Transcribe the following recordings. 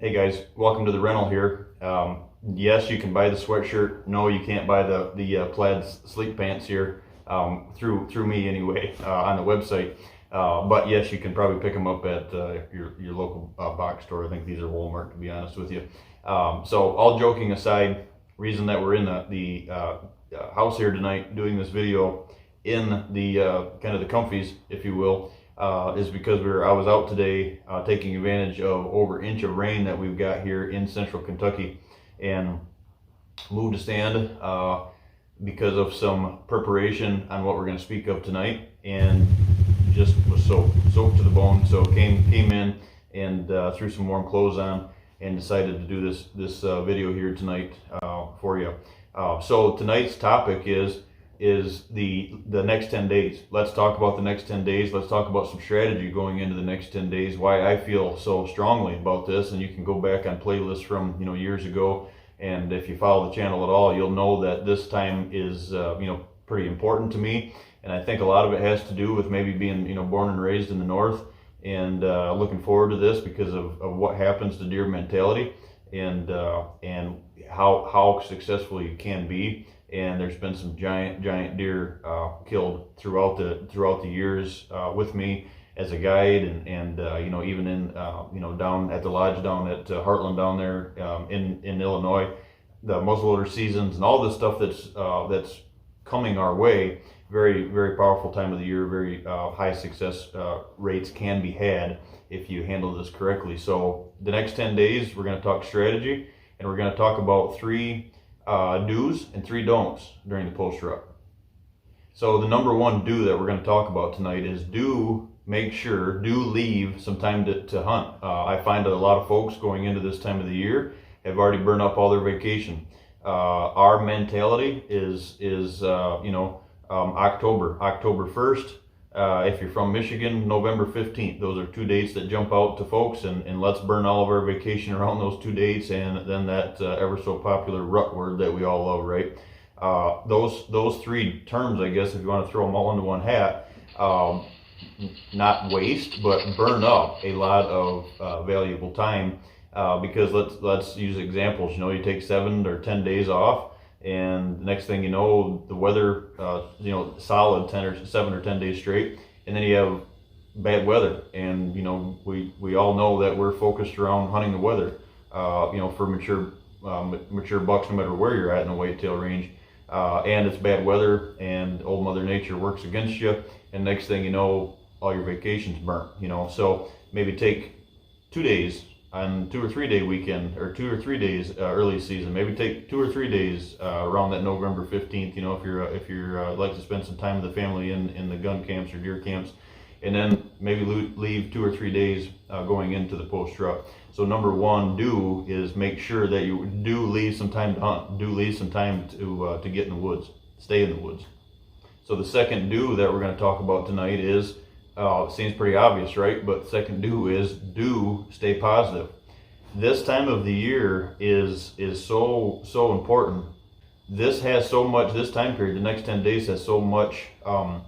Hey guys, welcome to the rental here. Yes, you can buy the sweatshirt. No, you can't buy the plaid sleep pants here through me anyway on the website. But yes, you can probably pick them up at your local box store. I think these are Walmart, to be honest with you. So all joking aside, reason that we're in the house here tonight doing this video in the kind of the comfies, if you will, is because I was out today taking advantage of over inch of rain that we've got here in central Kentucky, and moved a stand because of some preparation on what we're going to speak of tonight, and just was soaked to the bone. So came in and threw some warm clothes on and decided to do this video here tonight for you. So tonight's topic is the next 10 days. Let's talk about the next 10 days. Let's talk about some strategy going into the next 10 days, why I feel so strongly about this. And you can go back on playlists from years ago, and if you follow the channel at all, you'll know that this time is pretty important to me. And I think a lot of it has to do with maybe being born and raised in the north, and looking forward to this because of what happens to deer mentality, and how successful you can be. And there's been some giant deer killed throughout the years with me as a guide, and even in down at the lodge down at Heartland down there in Illinois, the muzzleloader seasons and all this stuff that's coming our way. Very powerful time of the year. Very high success rates can be had if you handle this correctly. So the next 10 days we're going to talk strategy, and we're going to talk about three do's and three don'ts during the post rut. So the number one do that we're going to talk about tonight is do leave some time to hunt. I find that a lot of folks going into this time of the year have already burned up all their vacation. Our mentality is October 1st. If you're from Michigan, November 15th. Those are two dates that jump out to folks, and let's burn all of our vacation around those two dates, and then that ever so popular rut word that we all love, right? Those three terms, I guess, if you want to throw them all into one hat, not waste, but burn up a lot of valuable time, because let's use examples. You take 7 or 10 days off, and the next thing you know, the weather, solid 7 or 10 days straight, and then you have bad weather, and we all know that we're focused around hunting the weather, for mature bucks, no matter where you're at in the whitetail range, and it's bad weather, and old Mother Nature works against you, and next thing you know, all your vacation's burnt. So maybe take 2 days on 2 or 3 day weekend, or 2 or 3 days early season. Maybe take 2 or 3 days around that November 15th. If you're like to spend some time with the family in the gun camps or deer camps, and then maybe leave 2 or 3 days going into the post rut. So number one do is make sure that you do leave some time to hunt. Do leave some time to get in the woods, stay in the woods. So the second do that we're going to talk about tonight is, it seems pretty obvious, right? But the second do is stay positive. This time of the year is so important. This time period, the next 10 days has so much power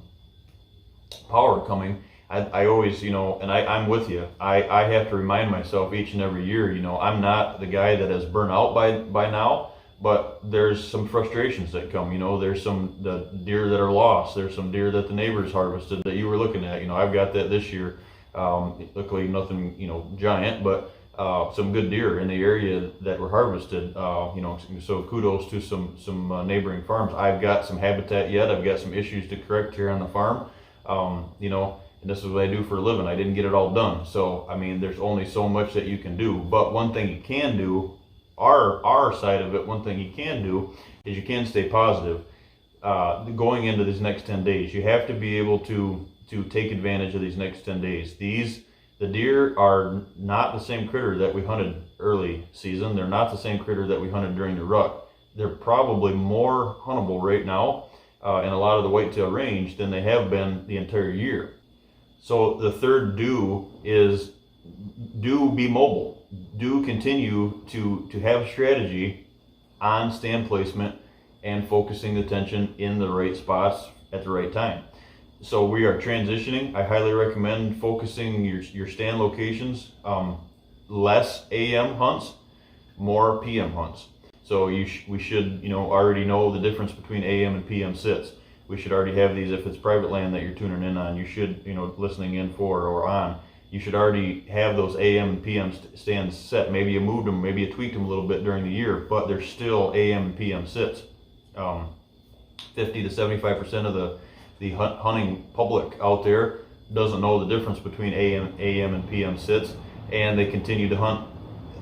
coming. I always, and I'm with you. I have to remind myself each and every year, I'm not the guy that has burnt out by now. But there's some frustrations that come. There's the deer that are lost. There's some deer that the neighbors harvested that you were looking at. I've got that this year. Luckily nothing, giant, but some good deer in the area that were harvested. So kudos to some neighboring farms. I've got some habitat yet. I've got some issues to correct here on the farm. And this is what I do for a living. I didn't get it all done. So, there's only so much that you can do. But one thing you can do, our side of it, one thing you can do is you can stay positive going into these next 10 days. You have to be able to take advantage of these next 10 days. The deer are not the same critter that we hunted early season. They're not the same critter that we hunted during the rut. They're probably more huntable right now in a lot of the whitetail range than they have been the entire year. So the third do is be mobile. Do continue to have strategy on stand placement and focusing the attention in the right spots at the right time. So we are transitioning. I highly recommend focusing your stand locations less AM hunts, more PM hunts. So we should, already know the difference between AM and PM sits. We should already have these. If it's private land that you're tuning in on, you should, listening in for or on, you should already have those AM and PM stands set. Maybe you moved them, maybe you tweaked them a little bit during the year, but they're still AM and PM sits. 50 to 75% of the hunting public out there doesn't know the difference between AM and PM sits, and they continue to hunt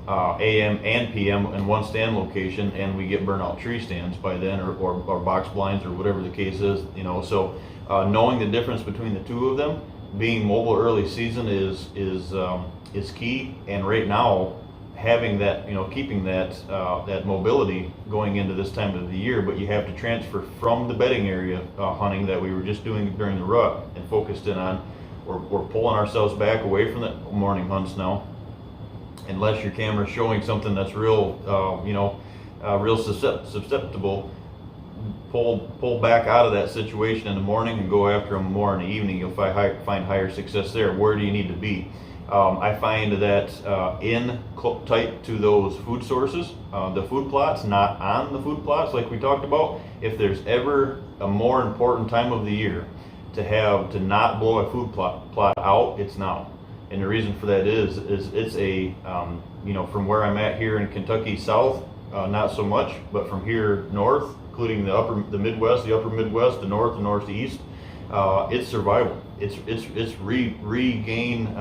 AM and PM in one stand location, and we get burnout tree stands by then, or box blinds, or whatever the case is. So knowing the difference between the two of them, being mobile early season is key. And right now, having that, keeping that mobility going into this time of the year, but you have to transfer from the bedding area hunting that we were just doing during the rut and focused in on. We're pulling ourselves back away from the morning hunts now, unless your camera's showing something that's real, real susceptible. Pull back out of that situation in the morning and go after them more in the evening. You'll find higher success there. Where do you need to be? I find that in tight to those food sources, the food plots, not on the food plots like we talked about. If there's ever a more important time of the year to not blow a food plot out, it's now. And the reason for that is it's a from where I'm at here in Kentucky south, not so much, but from here north, including the Midwest, the upper Midwest, the north, the northeast, it's survival. It's regain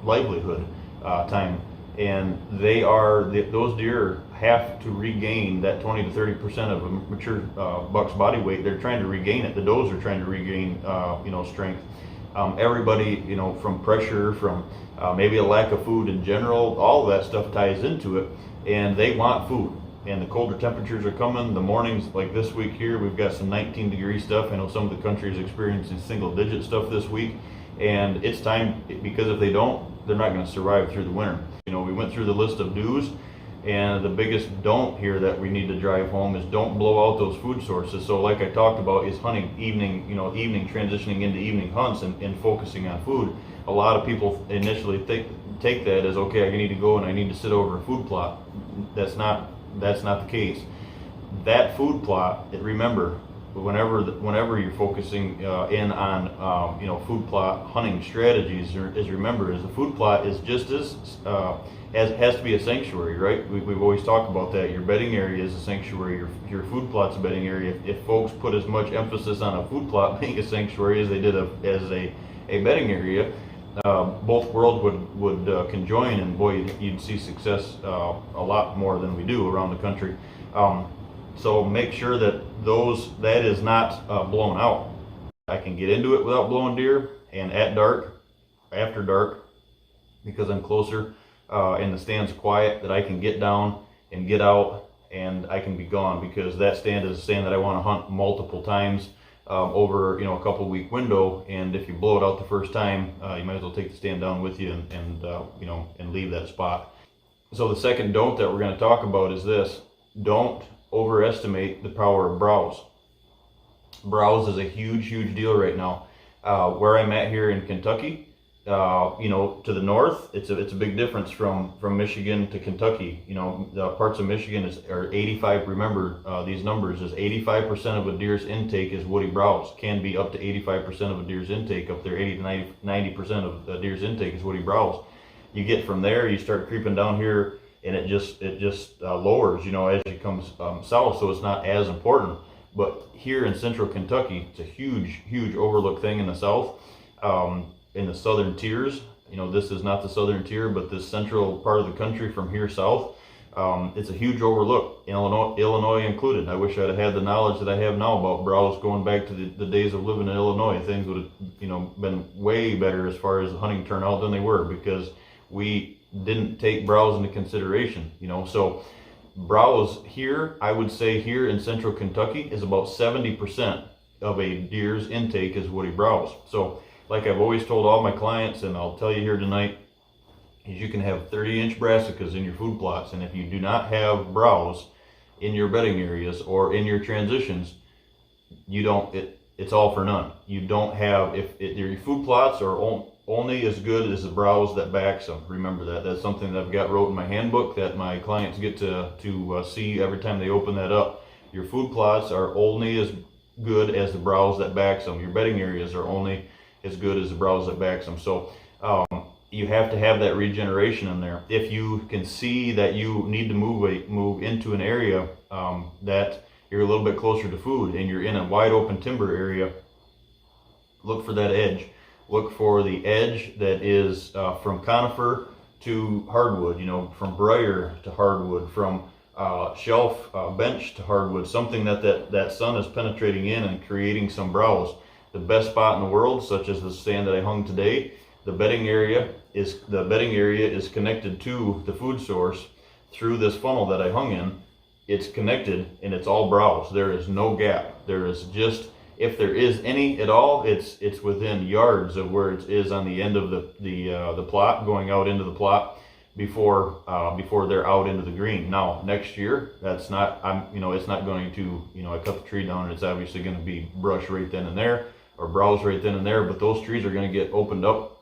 livelihood time, and those deer have to regain that 20 to 30% of a mature buck's body weight. They're trying to regain it. The does are trying to regain strength. Everybody, from pressure, from maybe a lack of food in general, all of that stuff ties into it, and they want food. And the colder temperatures are coming. The mornings, like this week here, we've got some 19-degree stuff. I know some of the country is experiencing single-digit stuff this week, and it's time, because if they don't, they're not going to survive through the winter. We went through the list of do's, and the biggest don't here that we need to drive home is don't blow out those food sources. So like I talked about, is hunting evening transitioning into evening hunts and focusing on food. A lot of people initially take that as, okay, I need to go and I need to sit over a food plot. That's not the case. That food plot, remember, whenever you're focusing in on food plot hunting strategies, remember the food plot is just as has to be a sanctuary, right? We've always talked about that. Your bedding area is a sanctuary. Your food plot's a bedding area. If folks put as much emphasis on a food plot being a sanctuary as they did as a bedding area, both worlds would conjoin, and boy, you'd see success a lot more than we do around the country. So make sure that is not blown out. I can get into it without blowing deer, and at dark, after dark, because I'm closer and the stand's quiet, that I can get down and get out, and I can be gone, because that stand is a stand that I want to hunt multiple times over a couple week window. And if you blow it out the first time, you might as well take the stand down with you and leave that spot. So the second don't that we're going to talk about is this: don't overestimate the power of browse. Browse is a huge deal right now. Where I'm at here in Kentucky, to the north, it's a big difference from Michigan to Kentucky. The parts of Michigan are 85. Remember these numbers: is 85% of a deer's intake is woody browse. Can be up to 85% of a deer's intake up there. 80 to 90% of a deer's intake is woody browse. You get from there, you start creeping down here, and it just lowers, as you come south, so it's not as important. But here in central Kentucky, it's a huge overlooked thing in the south, in the southern tiers. This is not the southern tier, but this central part of the country from here south, it's a huge overlook, Illinois included. I wish I'd had the knowledge that I have now about browse going back to the days of living in Illinois. Things would have been way better as far as the hunting turnout than they were, because we didn't take browse into consideration. So browse here, I would say here in central Kentucky, is about 70% of a deer's intake is woody browse. So like I've always told all my clients, and I'll tell you here tonight, is you can have 30-inch brassicas in your food plots, and if you do not have browse in your bedding areas or in your transitions, it's all for none. You don't have, if your food plots are only as good as the browse that backs them. Remember that. That's something that I've got wrote in my handbook that my clients get to see every time they open that up. Your food plots are only as good as the browse that backs them. Your bedding areas are only as good as the browse that backs them. So you have to have that regeneration in there. If you can see that you need to move into an area that you're a little bit closer to food and you're in a wide open timber area, look for that edge. Look for the edge that is from conifer to hardwood, from briar to hardwood, from shelf bench to hardwood, something that sun is penetrating in and creating some browse. The best spot in the world, such as the stand that I hung today, the bedding area is connected to the food source through this funnel that I hung in. It's connected and it's all browse. There is no gap. There is just, if there is any at all, it's within yards of where it is on the end of the plot, going out into the plot before they're out into the green. Now next year, it's not going to, I cut the tree down and it's obviously going to be brush right then and there or browse right then and there, but those trees are going to get opened up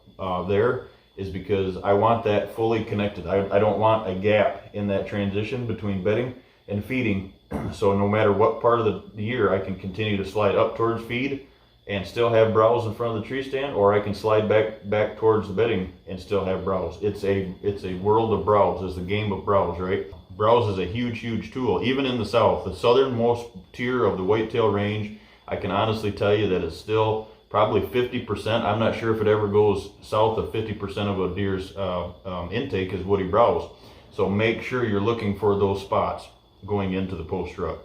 there is because I want that fully connected. I don't want a gap in that transition between bedding and feeding. So no matter what part of the year, I can continue to slide up towards feed and still have browse in front of the tree stand, or I can slide back towards the bedding and still have browse. It's a world of browse. It's a game of browse, right? Browse is a huge tool. Even in the south, the southernmost tier of the whitetail range, I can honestly tell you that it's still probably 50%. I'm not sure if it ever goes south of 50% of a deer's intake is woody browse. So make sure you're looking for those spots going into the post rut.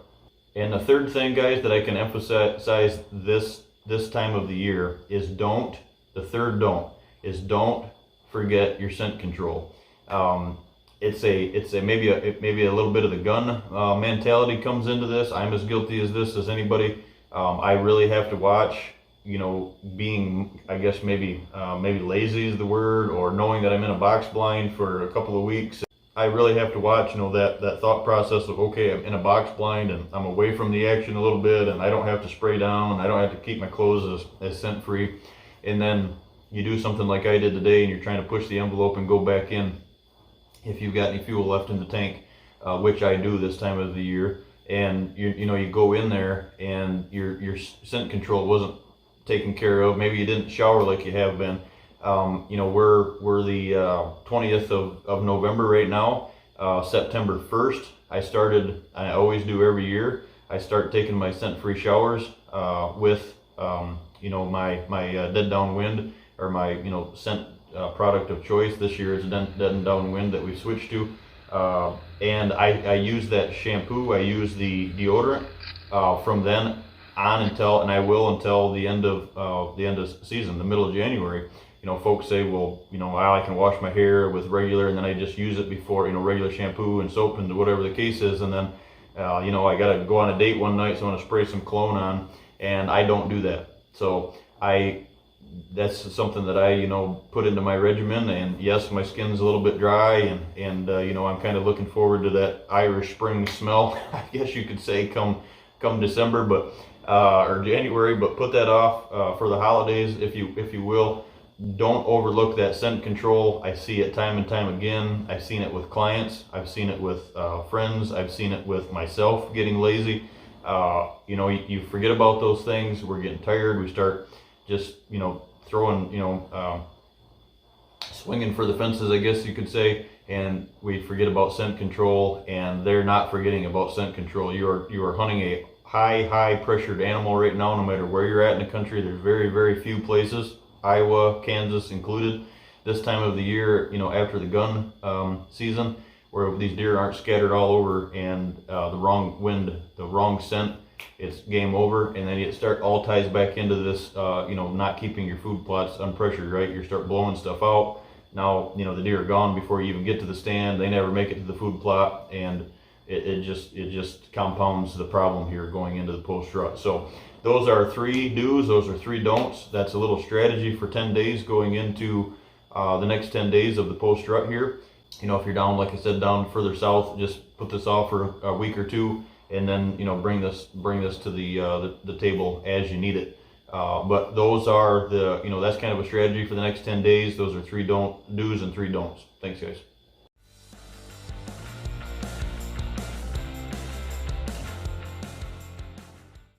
And the third thing, guys, that I can emphasize this time of the year is don't forget your scent control. It's maybe a little bit of the gun mentality comes into this. I'm as guilty as this as anybody. I really have to watch, being, I guess maybe lazy is the word, or knowing that I'm in a box blind for a couple of weeks. I really have to watch, that thought process of, okay, I'm in a box blind and I'm away from the action a little bit and I don't have to spray down and I don't have to keep my clothes as scent free. And then you do something like I did today and you're trying to push the envelope and go back in if you've got any fuel left in the tank, which I do this time of the year. And you go in there and your scent control wasn't taken care of. Maybe you didn't shower like you have been. We're the 20th of November right now. September 1st, I always do every year, I start taking my scent-free showers with my dead downwind, or my scent product of choice. This year is dead and downwind that we switched to, and I use that shampoo. I use the deodorant from then on until the end of season, the middle of January. Folks say, well, I can wash my hair with regular, and then I just use it before, regular shampoo and soap and whatever the case is, and then, I got to go on a date one night, so I want to spray some cologne on, and I don't do that. So that's something that I, put into my regimen, and yes, my skin's a little bit dry, and I'm kind of looking forward to that Irish spring smell, I guess you could say, come December, or January, but put that off for the holidays, if you will. Don't overlook that scent control. I see it time and time again. I've seen it with clients. I've seen it with friends. I've seen it with myself getting lazy. You forget about those things. We're getting tired. We start just, throwing, swinging for the fences, I guess you could say, and we forget about scent control, and they're not forgetting about scent control. You are hunting a high pressured animal right now, no matter where you're at in the country. There's very few places, Iowa, Kansas included, this time of the year, after the gun season, where these deer aren't scattered all over, and the wrong wind, the wrong scent, it's game over. And then it all ties back into this, not keeping your food plots unpressured, right? You start blowing stuff out. Now, the deer are gone before you even get to the stand. They never make it to the food plot, and it just compounds the problem here going into the post rut. So those are 3 do's, those are 3 don'ts. That's a little strategy for 10 days going into the next 10 days of the post rut here. If you're down, like I said, down further south, just put this off for a week or 2, and then bring this to the table as you need it. But those are the, that's kind of a strategy for the next 10 days. Those are 3 do's and 3 don'ts. Thanks, guys.